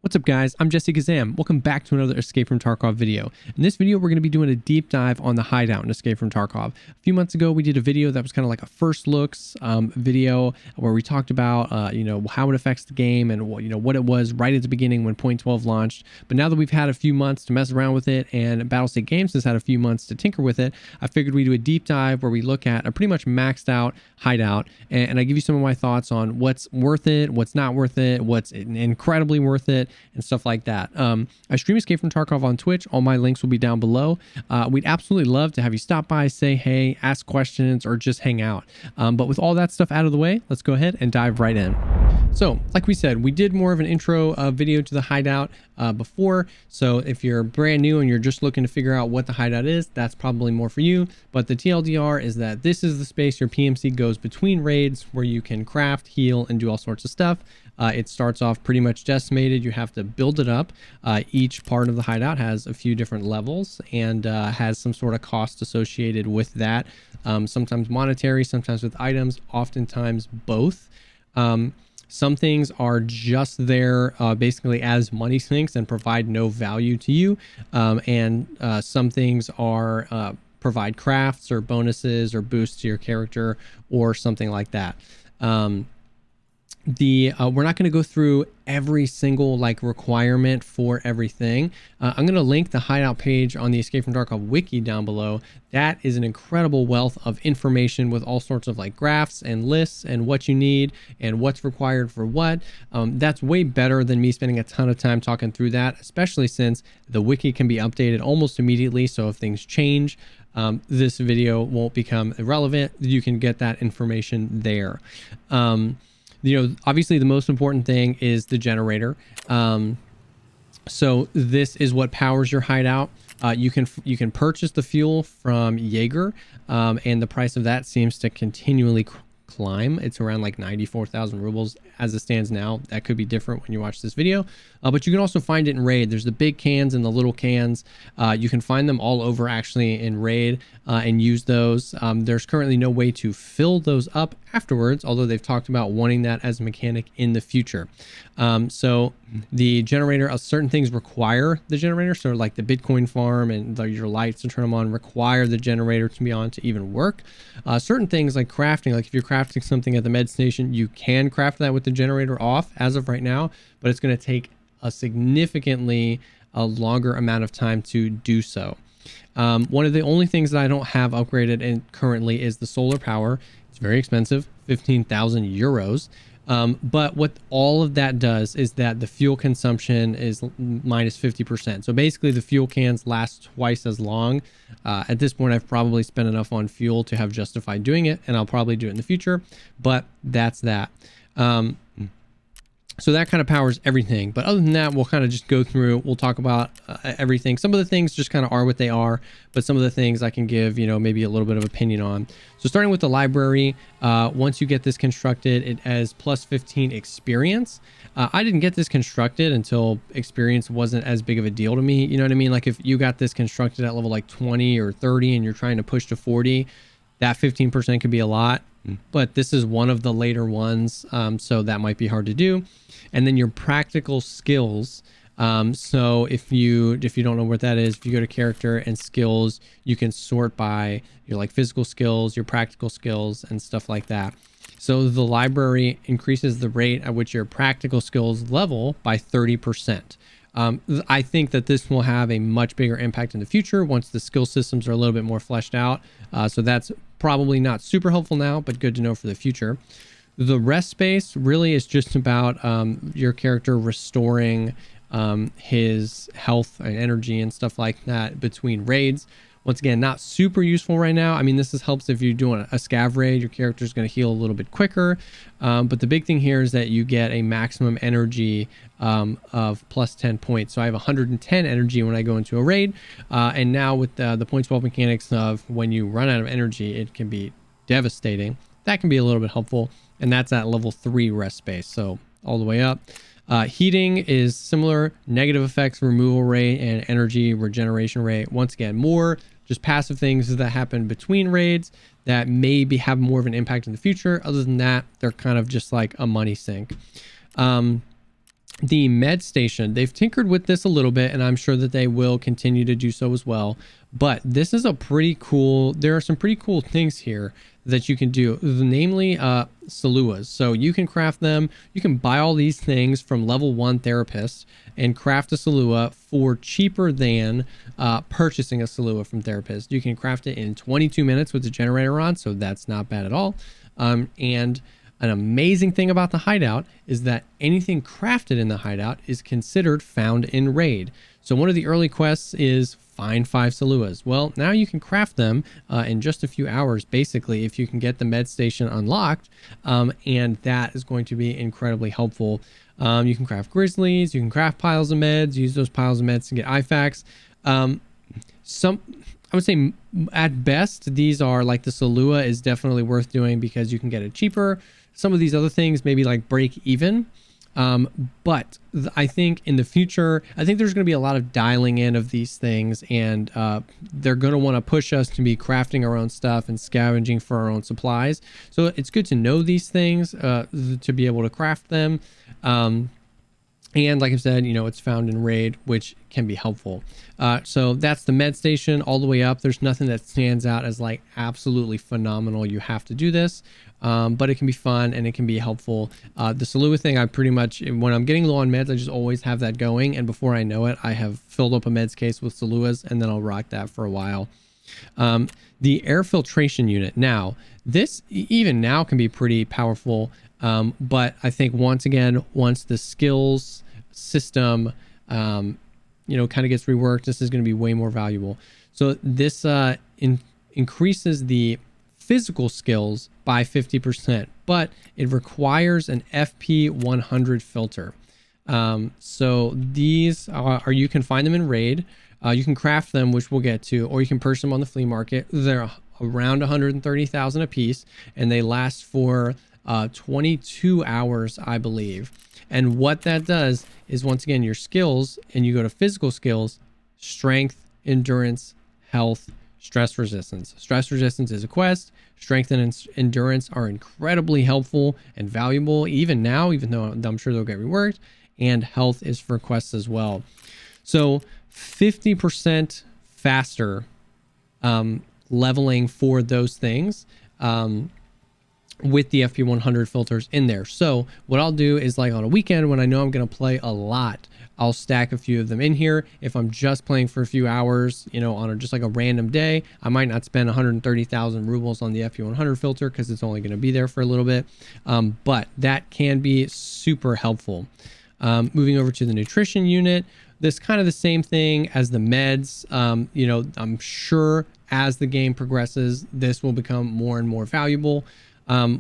What's up guys, I'm Jessekazam. Welcome back to another Escape From Tarkov video. In this video, we're going to be doing a deep dive on the Hideout in Escape From Tarkov. A few months ago, we did a video that was kind of like a first looks video where we talked about, how it affects the game and what it was right at the beginning when Point 12 launched. But now that we've had a few months to mess around with it and Battlestate Games has had a few months to tinker with it, I figured we'd do a deep dive where we look at a pretty much maxed out Hideout and I give you some of my thoughts on what's worth it, what's not worth it, what's incredibly worth it, and stuff like that. I stream Escape From Tarkov on Twitch. All my links will be down below. We'd absolutely love to have you stop by, say hey, ask questions, or just hang out. But with all that stuff out of the way, let's go ahead and dive right in. So, like we said, we did more of an intro video to the Hideout before. So if you're brand new and you're just looking to figure out what the Hideout is, that's probably more for you. But the TLDR is that this is the space your PMC goes between raids where you can craft, heal, and do all sorts of stuff. It starts off pretty much decimated. You have to build it up. Each part of the Hideout has a few different levels and has some sort of cost associated with that. Sometimes monetary, sometimes with items, oftentimes both. Some things are just there basically as money sinks and provide no value to you. And some things are provide crafts or bonuses or boosts to your character or something like that. We're not going to go through every single requirement for everything. I'm going to link the Hideout page on the Escape From Tarkov wiki down below. That is an incredible wealth of information with all sorts of graphs and lists and what you need and what's required for what. That's way better than me spending a ton of time talking through that, especially since the wiki can be updated almost immediately. So if things change, this video won't become irrelevant. You can get that information there. Obviously the most important thing is the generator. So this is what powers your Hideout. You can purchase the fuel from Jaeger, and the price of that seems to continually climb. It's around 94,000 rubles as it stands now. That could be different when you watch this video, but you can also find it in raid. There's the big cans and the little cans. You can find them all over actually in raid and use those. There's currently no way to fill those up afterwards, although they've talked about wanting that as a mechanic in the future. So the generator, certain things require the generator. So like the Bitcoin farm and your lights to turn them on require the generator to be on to even work. Certain things like crafting, like if you're crafting something at the med station, you can craft that with the generator off as of right now, but it's going to take a significantly longer amount of time to do so. One of the only things that I don't have upgraded and currently is the solar power. It's very expensive, 15,000 euros. But what all of that does is that the fuel consumption is minus 50%. So basically the fuel cans last twice as long. At this point, I've probably spent enough on fuel to have justified doing it, and I'll probably do it in the future, but that's that. So that kind of powers everything. But other than that, we'll kind of just go through, we'll talk about everything. Some of the things just kind of are what they are, but some of the things I can give, maybe a little bit of opinion on. So starting with the library, once you get this constructed, it has plus 15 experience. I didn't get this constructed until experience wasn't as big of a deal to me. You know what I mean? Like if you got this constructed at level 20 or 30 and you're trying to push to 40, that 15% could be a lot. But this is one of the later ones, so that might be hard to do. And then your practical skills. So if you don't know what that is, if you go to character and skills, you can sort by your physical skills, your practical skills, and stuff like that. So the library increases the rate at which your practical skills level by 30%. I think that this will have a much bigger impact in the future once the skill systems are a little bit more fleshed out. So that's probably not super helpful now, but good to know for the future. The rest space really is just about your character restoring his health and energy and stuff like that between raids. Once again, not super useful right now. I mean, this helps if you're doing a scav raid, your character is going to heal a little bit quicker. But the big thing here is that you get a maximum energy of plus 10 points. So I have 110 energy when I go into a raid. And now with the point 12 mechanics of when you run out of energy, it can be devastating. That can be a little bit helpful. And that's at level 3 rest space. So all the way up. Heating is similar, negative effects, removal rate, and energy regeneration rate. Once again, more just passive things that happen between raids that maybe have more of an impact in the future. Other than that, they're kind of just like a money sink. The med station, they've tinkered with this a little bit, and I'm sure that they will continue to do so as well. But this is a pretty cool, there are some pretty cool things here that you can do, namely Saluas. So you can craft them. You can buy all these things from level 1 therapists and craft a Salua for cheaper than purchasing a Salua from therapists. You can craft it in 22 minutes with the generator on, so that's not bad at all. And an amazing thing about the hideout is that anything crafted in the hideout is considered found in raid. So one of the early quests is find 5 Saluas. Well, now you can craft them in just a few hours, basically, if you can get the med station unlocked. And that is going to be incredibly helpful. You can craft grizzlies, you can craft piles of meds, use those piles of meds to get IFAKs. I would say at best, these are like the Salua is definitely worth doing because you can get it cheaper. Some of these other things maybe like break even. But I think in the future, I think there's going to be a lot of dialing in of these things, and they're going to want to push us to be crafting our own stuff and scavenging for our own supplies. So it's good to know these things to be able to craft them. And like I said, you know, it's found in raid, which can be helpful. So that's the med station all the way up. There's nothing that stands out as like absolutely phenomenal. You have to do this, but it can be fun and it can be helpful. The Salua thing, I pretty much, when I'm getting low on meds, I just always have that going. And before I know it, I have filled up a meds case with Saluas, and then I'll rock that for a while. The air filtration unit. Now, this even now can be pretty powerful. But I think once the skills system, you know, kind of gets reworked, this is going to be way more valuable. So this increases the physical skills by 50%, but it requires an FP 100 filter. So these are, you can find them in raid. You can craft them, which we'll get to, or you can purchase them on the flea market. They're around 130,000 a piece, and they last for 22 hours, I believe. And what that does is, once again, your skills, and you go to physical skills, strength, endurance, health, stress resistance. Stress resistance is a quest. Strength and endurance are incredibly helpful and valuable even now, even though I'm sure they'll get reworked. And health is for quests as well. So 50% faster leveling for those things. With the FP 100 filters in there. So what I'll do is, like on a weekend when I know I'm going to play a lot, I'll stack a few of them in here. If I'm just playing for a few hours, you know, on just like a random day, I might not spend 130,000 rubles on the FP 100 filter because it's only going to be there for a little bit. But that can be super helpful. Moving over to the nutrition unit, this kind of the same thing as the meds. You know, I'm sure as the game progresses, this will become more and more valuable.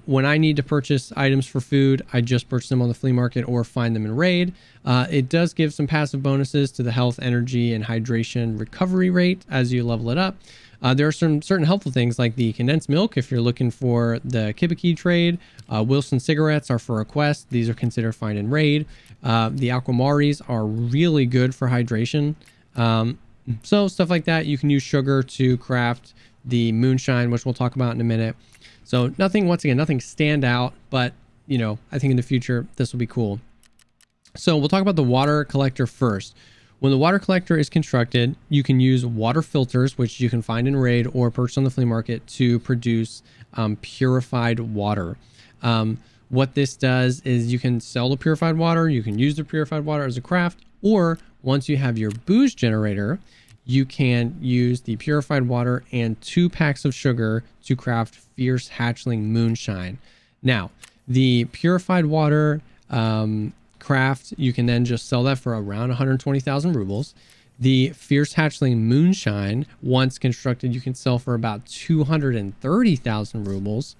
When I need to purchase items for food, I just purchase them on the flea market or find them in raid. It does give some passive bonuses to the health, energy, and hydration recovery rate as you level it up. There are some certain helpful things like the condensed milk if you're looking for the Kibiki trade. Wilson cigarettes are for a quest. These are considered fine in raid. The aquamaris are really good for hydration. So stuff like that. You can use sugar to craft the moonshine, which we'll talk about in a minute. So nothing, once again, nothing stand out, but you know, I think in the future, this will be cool. So we'll talk about the water collector first. When the water collector is constructed, you can use water filters, which you can find in raid or purchase on the flea market, to produce purified water. What this does is you can sell the purified water, you can use the purified water as a craft, or once you have your booze generator, you can use the purified water and 2 packs of sugar to craft Fierce Hatchling Moonshine. Now, the purified water craft, you can then just sell that for around 120,000 rubles. The Fierce Hatchling Moonshine, once constructed, you can sell for about 230,000 rubles.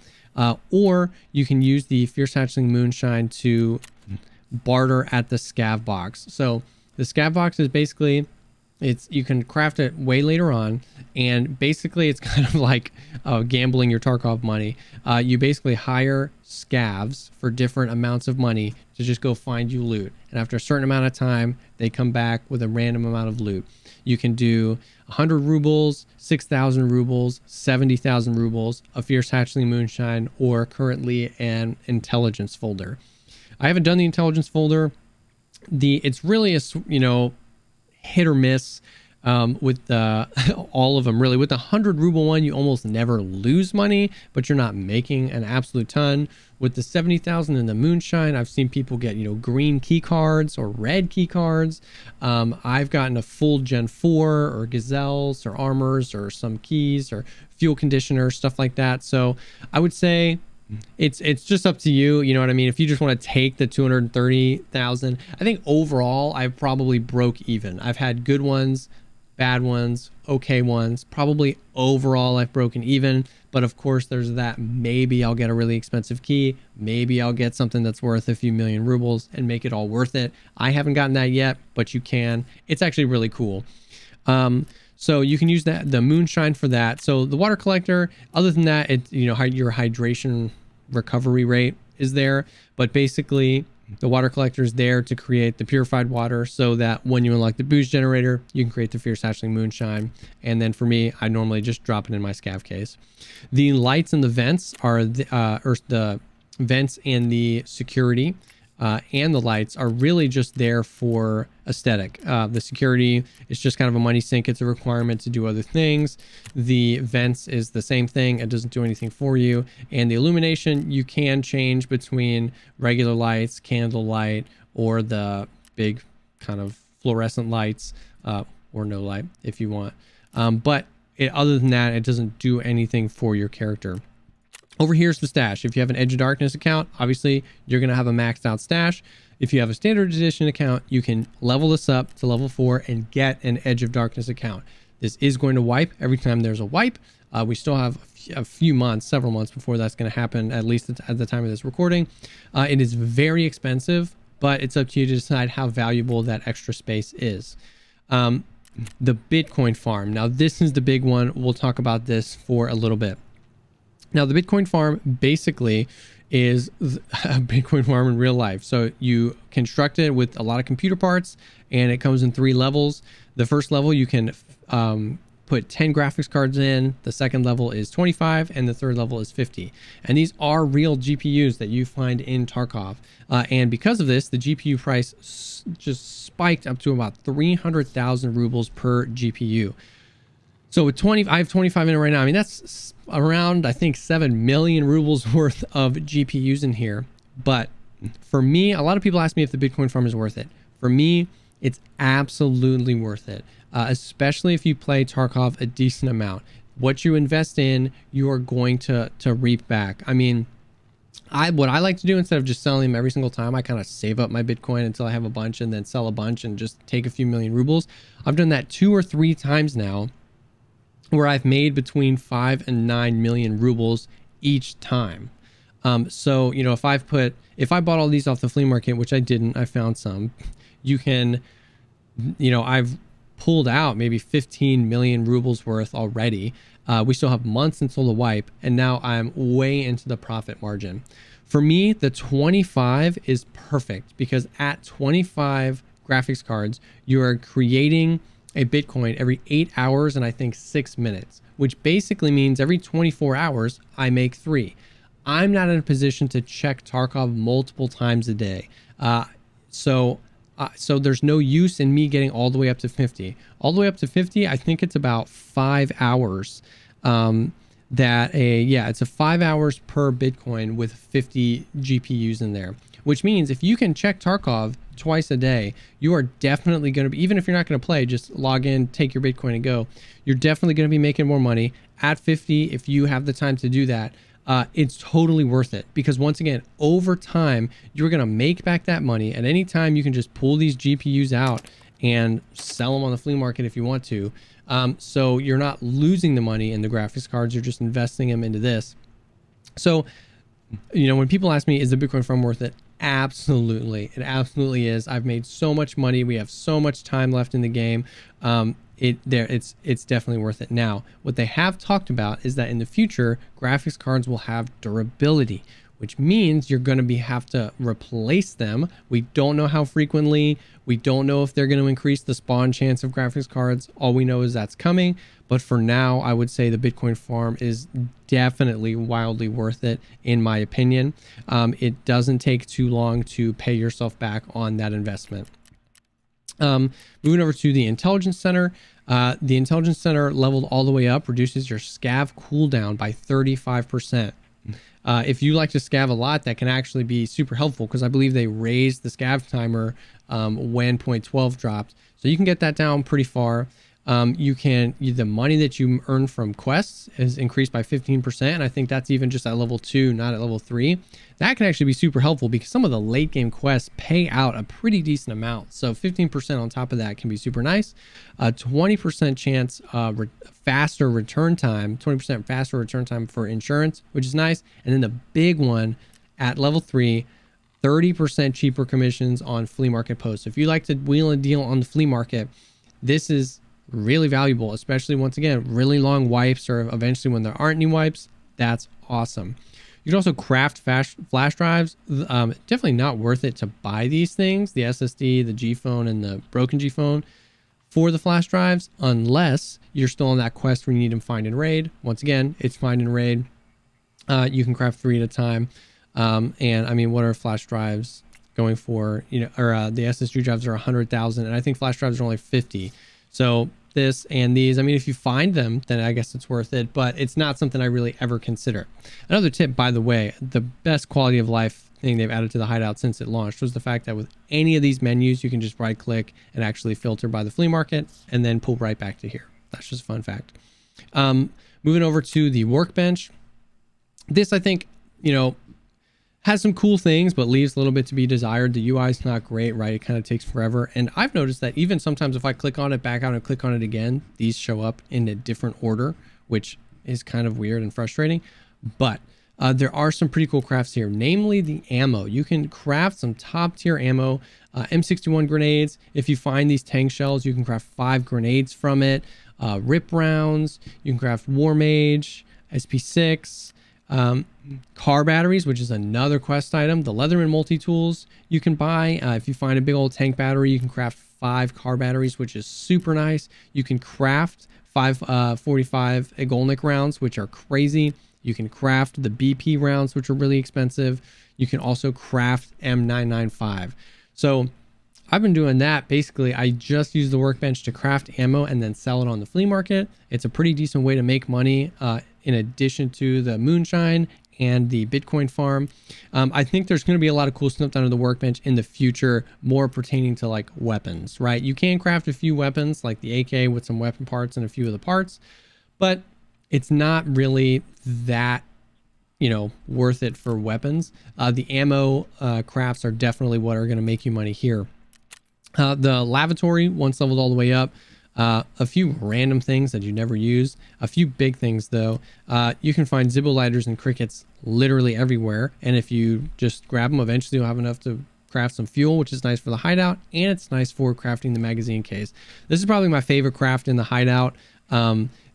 Or you can use the Fierce Hatchling Moonshine to barter at the Scav Box. So the Scav Box is basically, you can craft it way later on, and basically it's kind of like gambling your Tarkov money. You basically hire scavs for different amounts of money to just go find you loot, and after a certain amount of time they come back with a random amount of loot. You can do 100 rubles, 6,000 rubles, 70,000 rubles, a Fierce Hatchling Moonshine, or currently an intelligence folder. I haven't done the intelligence folder. it's really a, you know, hit or miss with all of them really. With the 100 ruble one, you almost never lose money, but you're not making an absolute ton. With the 70,000 and the moonshine, I've seen people get, you know, green key cards or red key cards. I've gotten a full Gen 4 or gazelles or armors or some keys or fuel conditioner, stuff like that. So I would say it's just up to you. You know what I mean? If you just want to take the 230,000, I think overall I probably broke even. I've had good ones, bad ones, okay ones. Probably overall I've broken even, but of course there's that maybe I'll get a really expensive key, maybe I'll get something that's worth a few million rubles and make it all worth it. I haven't gotten that yet, but you can. It's actually really cool. So you can use the moonshine for that. So the water collector, other than that, it, you know, your hydration recovery rate is there, but basically the water collector is there to create the purified water so that when you unlock the boost generator, you can create the fierce hatchling moonshine. And then for me, I normally just drop it in my scav case. The lights and the vents are the vents and the security and the lights are really just there for aesthetic. The security is just kind of a money sink. It's a requirement to do other things. The vents is the same thing. It doesn't do anything for you. And the illumination, you can change between regular lights, candle light, or the big kind of fluorescent lights, or no light if you want. But other than that, it doesn't do anything for your character. Over here's the stash. If you have an Edge of Darkness account, obviously you're going to have a maxed out stash. If you have a standard edition account, you can level this up to level 4 and get an Edge of Darkness account. This is going to wipe every time there's a wipe. We still have a few months, several months before that's going to happen, at least at the time of this recording. It is very expensive, but it's up to you to decide how valuable that extra space is. The Bitcoin farm. Now this is the big one. We'll talk about this for a little bit. Now, the Bitcoin farm basically is a Bitcoin farm in real life. So you construct it with a lot of computer parts, and it comes in 3 levels. The first level, you can put 10 graphics cards in. The second level is 25, and the third level is 50. And these are real GPUs that you find in Tarkov. And because of this, the GPU price just spiked up to about 300,000 rubles per GPU. So with I have 25 in it right now. I mean, that's around, I think, 7 million rubles worth of GPUs in here. But for me, a lot of people ask me if the Bitcoin farm is worth it. For me, it's absolutely worth it, especially if you play Tarkov a decent amount. What you invest in, you are going to reap back. I mean, what I like to do, instead of just selling them every single time, I kind of save up my Bitcoin until I have a bunch and then sell a bunch and just take a few million rubles. I've done that 2 or 3 times now, where I've made between 5 and 9 million rubles each time. So, you know, if I bought all these off the flea market, which I didn't, I found some, you can, you know, I've pulled out maybe 15 million rubles worth already. We still have months until the wipe, and now I'm way into the profit margin. For me, the 25 is perfect, because at 25 graphics cards, you are creating a Bitcoin every 8 hours and I think 6 minutes, which basically means every 24 hours I make 3. I'm not in a position to check Tarkov multiple times a day. So there's no use in me getting all the way up to 50. All the way up to 50, I think it's about 5 hours. It's a 5 hours per Bitcoin with 50 GPUs in there, which means if you can check Tarkov twice a day, you are definitely going to be, even if you're not going to play, just log in, take your Bitcoin and go, you're definitely going to be making more money at 50. If you have the time to do that, it's totally worth it, because once again, over time, you're going to make back that money. At any time, you can just pull these GPUs out and sell them on the flea market if you want to. So you're not losing the money in the graphics cards, you're just investing them into this. So, you know, when people ask me, is the Bitcoin farm worth it? Absolutely. It absolutely is. I've made so much money. We have so much time left in the game. It's definitely worth it. Now, what they have talked about is that in the future, graphics cards will have durability, which means you're going to have to replace them. We don't know how frequently. We don't know if they're going to increase the spawn chance of graphics cards. All we know is that's coming. But for now, I would say the Bitcoin farm is definitely wildly worth it, in my opinion. It doesn't take too long to pay yourself back on that investment. Moving over to the Intelligence Center. The Intelligence Center leveled all the way up reduces your scav cooldown by 35%. If you like to scav a lot, that can actually be super helpful, because I believe they raised the scav timer when 0.12 dropped. So you can get that down pretty far. The money that you earn from quests is increased by 15%. And I think that's even just at level 2, not at level 3. That can actually be super helpful, because some of the late game quests pay out a pretty decent amount. So 15% on top of that can be super nice. 20% chance faster return time, 20% faster return time for insurance, which is nice. And then the big one at level 3, 30% cheaper commissions on flea market posts. So if you like to wheel and deal on the flea market, this is really valuable, especially once again, really long wipes, or eventually when there aren't any wipes. That's awesome. You can also craft flash drives. Definitely not worth it to buy these things, the SSD, the G phone, and the broken G phone for the flash drives, unless you're still on that quest where you need them find and raid. Once again, it's find and raid. You can craft 3 at a time. And I mean, what are flash drives going for? The SSD drives are 100,000, and I think flash drives are only 50. So this and these, I mean, if you find them, then I guess it's worth it, but it's not something I really ever consider. Another tip, by the way, the best quality of life thing they've added to the Hideout since it launched was the fact that with any of these menus, you can just right click and actually filter by the flea market and then pull right back to here. That's just a fun fact. Moving over to the Workbench. This, I think, has some cool things, but leaves a little bit to be desired. The UI is not great, right? It kind of takes forever. And I've noticed that even sometimes if I click on it, back out and click on it again, these show up in a different order, which is kind of weird and frustrating. But there are some pretty cool crafts here, namely the ammo. You can craft some top tier ammo, M61 grenades. If you find these tank shells, you can craft 5 grenades from it. Rip rounds, you can craft War Mage, SP6, car batteries, which is another quest item. The Leatherman multi-tools you can buy. If you find a big old tank battery, you can craft 5 car batteries, which is super nice. You can craft 5 45 Igolnik rounds, which are crazy. You can craft the BP rounds, which are really expensive. You can also craft M995. So I've been doing that. Basically, I just use the Workbench to craft ammo and then sell it on the flea market. It's a pretty decent way to make money in addition to the moonshine and the Bitcoin farm. I think there's going to be a lot of cool stuff done on the Workbench in the future, more pertaining to like weapons, right? You can craft a few weapons like the AK with some weapon parts and a few of the parts, but it's not really that, worth it for weapons. The ammo crafts are definitely what are going to make you money here. The Lavatory, once leveled all the way up, a few random things that you never use, a few big things though. You can find Zibbo lighters and crickets literally everywhere, and if you just grab them, eventually you'll have enough to craft some fuel, which is nice for the Hideout, and it's nice for crafting the magazine case. This is probably my favorite craft in the Hideout.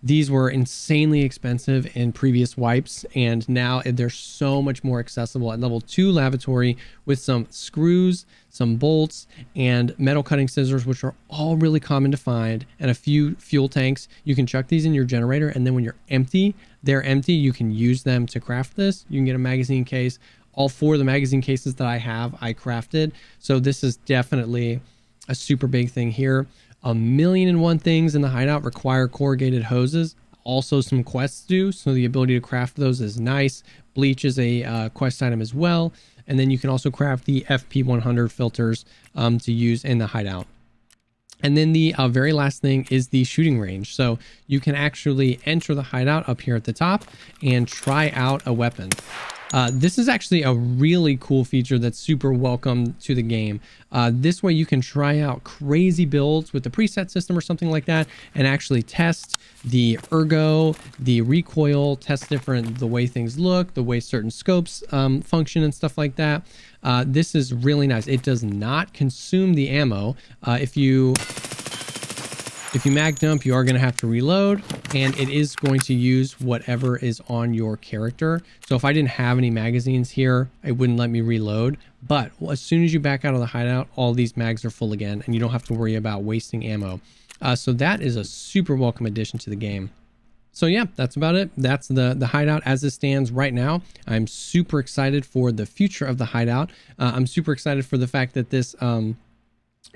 These were insanely expensive in previous wipes, and now they're so much more accessible at level 2 Lavatory with some screws, some bolts, and metal cutting scissors, which are all really common to find, and a few fuel tanks. You can chuck these in your generator, and then when they're empty, you can use them to craft this. You can get a magazine case. All 4 of the magazine cases that I have, I crafted. So this is definitely a super big thing here. 1,000,001 things in the Hideout require corrugated hoses. Also some quests do, so the ability to craft those is nice. Bleach is a quest item as well. And then you can also craft the FP100 filters to use in the Hideout. And then the very last thing is the shooting range. So you can actually enter the Hideout up here at the top and try out a weapon. This is actually a really cool feature that's super welcome to the game. This way you can try out crazy builds with the preset system or something like that and actually test the ergo, the recoil, test the way things look, the way certain scopes function and stuff like that. This is really nice. It does not consume the ammo. If you If you mag dump, you are going to have to reload, and it is going to use whatever is on your character. So if I didn't have any magazines here, it wouldn't let me reload. But as soon as you back out of the hideout, all these mags are full again, and you don't have to worry about wasting ammo. So that is a super welcome addition to the game. So yeah, that's about it. That's the hideout as it stands right now. I'm super excited for the future of the hideout. I'm super excited for the fact that this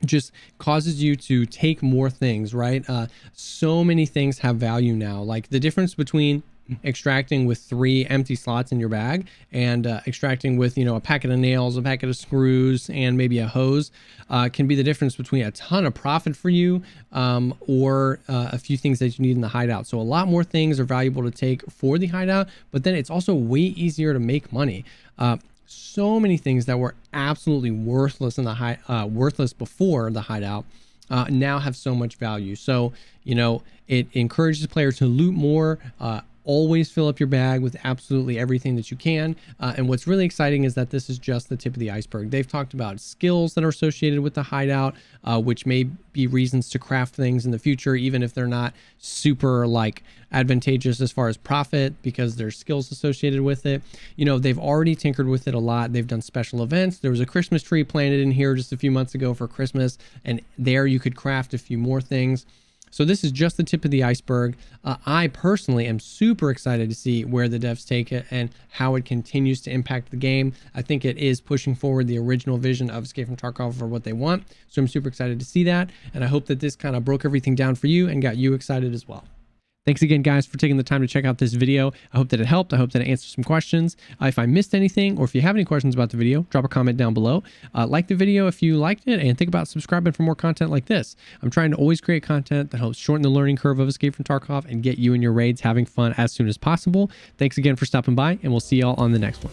just causes you to take more things, right? So many things have value now. Like the difference between extracting with 3 empty slots in your bag and extracting with, you know, a packet of nails, a packet of screws, and maybe a hose can be the difference between a ton of profit for you or a few things that you need in the hideout. So a lot more things are valuable to take for the hideout, but then it's also way easier to make money. So many things that were absolutely worthless in the worthless before the hideout now have so much value. So, you know, it encourages the player to loot more. Always fill up your bag with absolutely everything that you can. And what's really exciting is that this is just the tip of the iceberg. They've talked about skills that are associated with the hideout, which may be reasons to craft things in the future, even if they're not super like advantageous as far as profit, because there's skills associated with it. You know, they've already tinkered with it a lot. They've done special events. There was a Christmas tree planted in here just a few months ago for Christmas, and there you could craft a few more things. So this is just the tip of the iceberg. I personally am super excited to see where the devs take it and how it continues to impact the game. I think it is pushing forward the original vision of Escape from Tarkov for what they want. So I'm super excited to see that. And I hope that this kind of broke everything down for you and got you excited as well. Thanks again, guys, for taking the time to check out this video. I hope that it helped. I hope that it answered some questions. If I missed anything, or if you have any questions about the video, drop a comment down below. Like the video if you liked it, and think about subscribing for more content like this. I'm trying to always create content that helps shorten the learning curve of Escape from Tarkov and get you and your raids having fun as soon as possible. Thanks again for stopping by, and we'll see y'all on the next one.